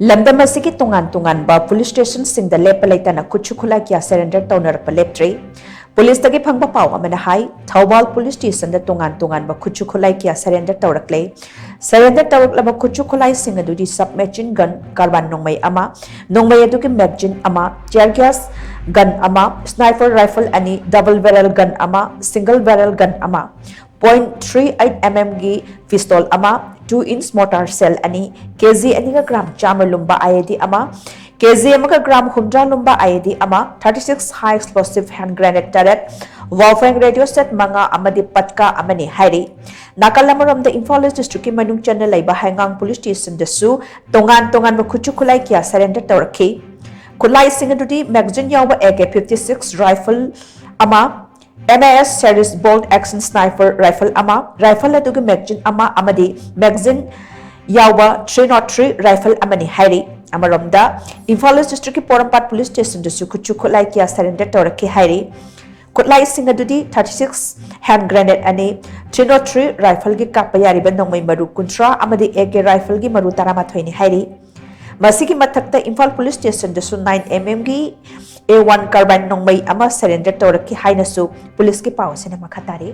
LAMDAM ASIGI Tongan Tonganba Police Station Singda Leppa Leitana Khutsu Khutlai Kia Surrender Tounarakpa Leptri Police Dagi Phangba Pau Amana Hai Thawal Police Station da Tongan Tonganba Khutsu Khutlai Kia Surrender Taurakle Surrender Tauraklaba Khutsu Khutlai Singa Dudi submachine gun Karban Nongmai Ama Nongmai Aduki magazine Ama tear gas gun Ama sniper rifle ani double barrel gun Ama single barrel gun Ama .38 mm gi pistol ama 2-inch mortar cell ani kg ani gram chamar lumba IED ama kg amaka gram humdra lumba IED ama 36 high explosive hand grenade turret warfare radio set manga amadi patka amani hairi nakalamaram the Imphal district ki manung channel laiba hangang police station dasu Tongan Tonganba Khutsu Khutlai kia surrender tawrakhi Khutlai singadudi magazine yawa AK-56 rifle ama MAS series bolt action sniper rifle ama rifle adugi magazine ama amadi magazine yawa 303 rifle amani hairi amaromda Imphal district ki Porampat police station dasu Khutsu Khutlai kia surrender tawrakhi hairi Khutlai singadudi 36 hand grenade ani 303 rifle gi kappa yariba nongmai maru kuntra amadi AK rifle gi maru taramathoi ni hairi masigi mathakta Imphal police station dasu 9 mm gi A1 carbine nongmai ama surrender tawrakhi hainasu police ki pau sina makhatari